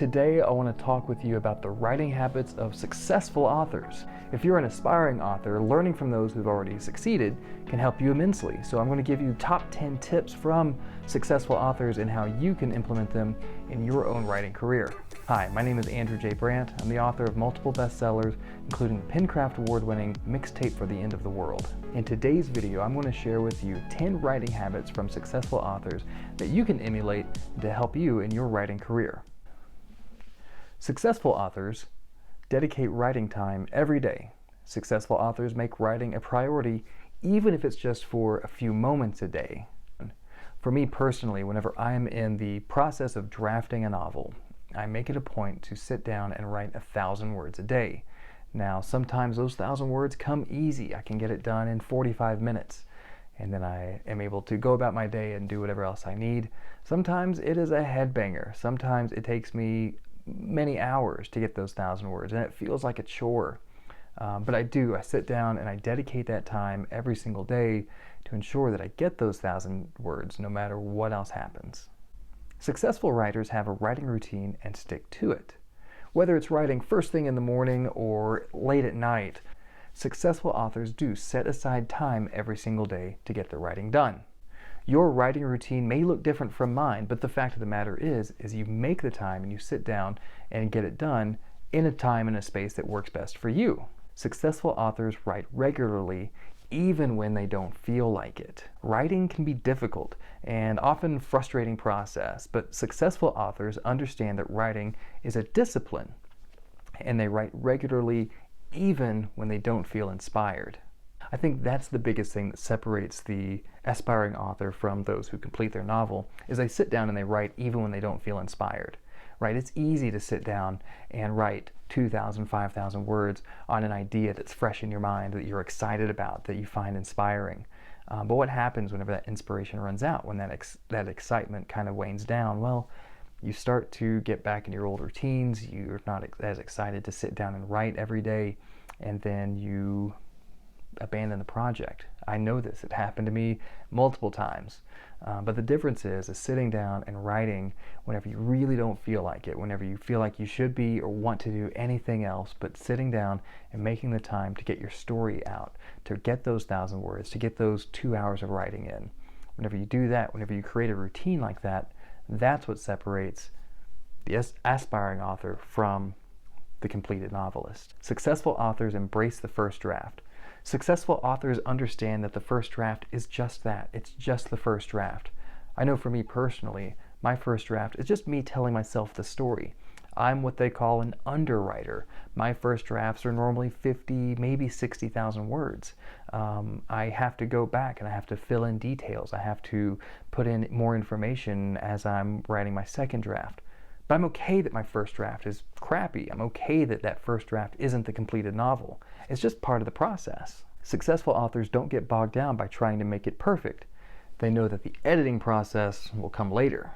Today, I want to talk with you about the writing habits of successful authors. If you're an aspiring author, learning from those who've already succeeded can help you immensely. So I'm going to give you top 10 tips from successful authors and how you can implement them in your own writing career. Hi, my name is Andrew J. Brandt. I'm the author of multiple bestsellers, including the PenCraft award-winning Mixtape for the End of the World. In today's video, I'm going to share with you 10 writing habits from successful authors that you can emulate to help you in your writing career. Successful authors dedicate writing time every day. Successful authors make writing a priority, even if it's just for a few moments a day. For me personally, whenever I'm in the process of drafting a novel, I make it a point to sit down and write 1,000 words a day. Now, sometimes those 1,000 words come easy. I can get it done in 45 minutes. And then I am able to go about my day and do whatever else I need. Sometimes it is a headbanger. Sometimes it takes me many hours to get those 1,000 words, and it feels like a chore. But I sit down and I dedicate that time every single day to ensure that I get those 1,000 words no matter what else happens. Successful writers have a writing routine and stick to it. Whether it's writing first thing in the morning or late at night, successful authors do set aside time every single day to get their writing done. Your writing routine may look different from mine, but the fact of the matter is you make the time and you sit down and get it done in a time and a space that works best for you. Successful authors write regularly, even when they don't feel like it. Writing can be difficult and often frustrating process, but successful authors understand that writing is a discipline, and they write regularly even when they don't feel inspired. I think that's the biggest thing that separates the aspiring author from those who complete their novel, is they sit down and they write even when they don't feel inspired. Right? It's easy to sit down and write 2,000, 5,000 words on an idea that's fresh in your mind, that you're excited about, that you find inspiring. But what happens whenever that inspiration runs out, when that excitement kind of wanes down? Well, you start to get back in your old routines. You're not as excited to sit down and write every day, and then you abandon the project. I know this. It happened to me multiple times. But the difference is sitting down and writing whenever you really don't feel like it, whenever you feel like you should be or want to do anything else, but sitting down and making the time to get your story out, to get those 1,000 words, to get those 2 hours of writing in. Whenever you do that, whenever you create a routine like that, that's what separates the aspiring author from the completed novelist. Successful authors embrace the first draft. Successful authors understand that the first draft is just that. It's just the first draft. I know for me personally, my first draft is just me telling myself the story. I'm what they call an underwriter. My first drafts are normally 50, maybe 60,000 words. I have to go back and I have to fill in details. I have to put in more information as I'm writing my second draft. But I'm okay that my first draft is crappy. I'm okay that that first draft isn't the completed novel. It's just part of the process. Successful authors don't get bogged down by trying to make it perfect. They know that the editing process will come later.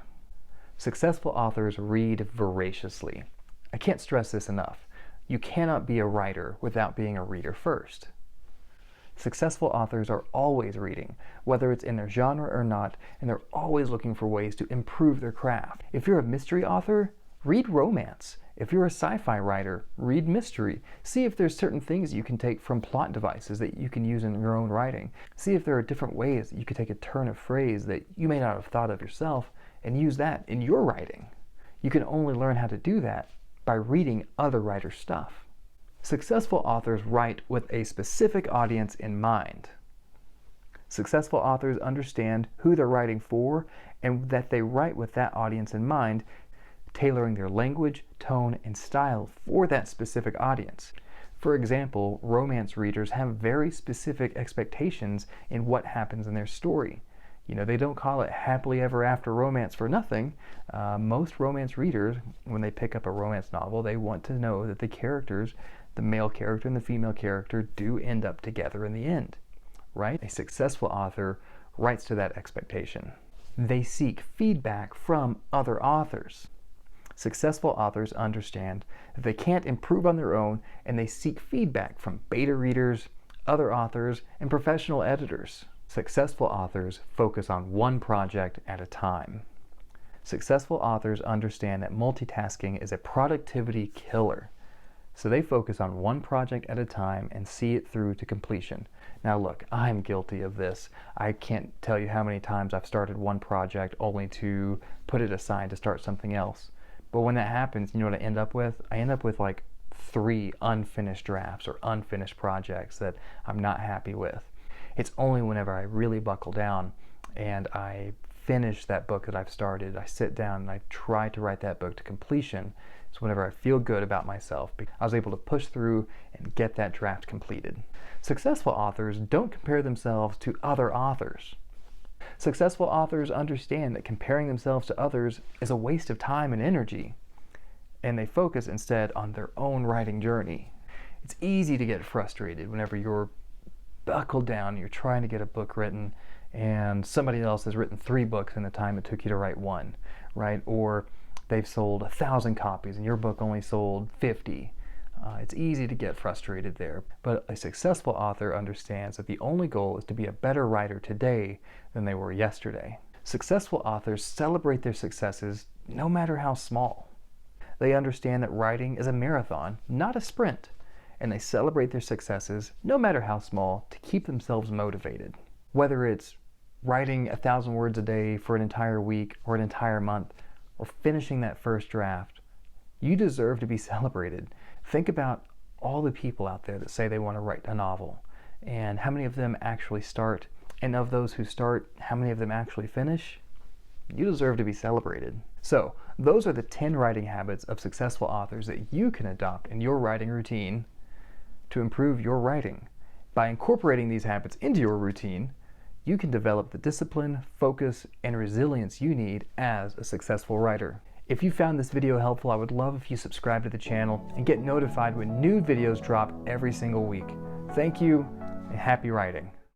Successful authors read voraciously. I can't stress this enough. You cannot be a writer without being a reader first. Successful authors are always reading, whether it's in their genre or not, and they're always looking for ways to improve their craft. If you're a mystery author, read romance. If you're a sci-fi writer, read mystery. See if there's certain things you can take from plot devices that you can use in your own writing. See if there are different ways that you could take a turn of phrase that you may not have thought of yourself and use that in your writing. You can only learn how to do that by reading other writers' stuff. Successful authors write with a specific audience in mind. Successful authors understand who they're writing for and that they write with that audience in mind, tailoring their language, tone, and style for that specific audience. For example, romance readers have very specific expectations in what happens in their story. You know, they don't call it happily ever after romance for nothing. Most romance readers, when they pick up a romance novel, they want to know that the characters, the male character and the female character, do end up together in the end, right? A successful author writes to that expectation. They seek feedback from other authors. Successful authors understand that they can't improve on their own, and they seek feedback from beta readers, other authors, and professional editors. Successful authors focus on one project at a time. Successful authors understand that multitasking is a productivity killer. So they focus on one project at a time and see it through to completion. Now look, I'm guilty of this. I can't tell you how many times I've started one project only to put it aside to start something else. But when that happens, you know what I end up with? I end up with like 3 unfinished drafts or unfinished projects that I'm not happy with. It's only whenever I really buckle down and I finish that book that I've started, I sit down and I try to write that book to completion. So whenever I feel good about myself, I was able to push through and get that draft completed. Successful authors don't compare themselves to other authors. Successful authors understand that comparing themselves to others is a waste of time and energy, and they focus instead on their own writing journey. It's easy to get frustrated whenever you're buckled down, you're trying to get a book written, and somebody else has written 3 books in the time it took you to write 1, right? Or they've sold 1,000 copies and your book only sold 50. It's easy to get frustrated there, but a successful author understands that the only goal is to be a better writer today than they were yesterday. Successful authors celebrate their successes no matter how small. They understand that writing is a marathon, not a sprint, and they celebrate their successes no matter how small to keep themselves motivated. Whether it's writing 1,000 words a day for an entire week or an entire month, or finishing that first draft, you deserve to be celebrated. Think about all the people out there that say they want to write a novel, and how many of them actually start, and of those who start, how many of them actually finish? You deserve to be celebrated. So, those are the 10 writing habits of successful authors that you can adopt in your writing routine to improve your writing. By incorporating these habits into your routine, you can develop the discipline, focus, and resilience you need as a successful writer. If you found this video helpful, I would love if you subscribe to the channel and get notified when new videos drop every single week. Thank you, and happy writing.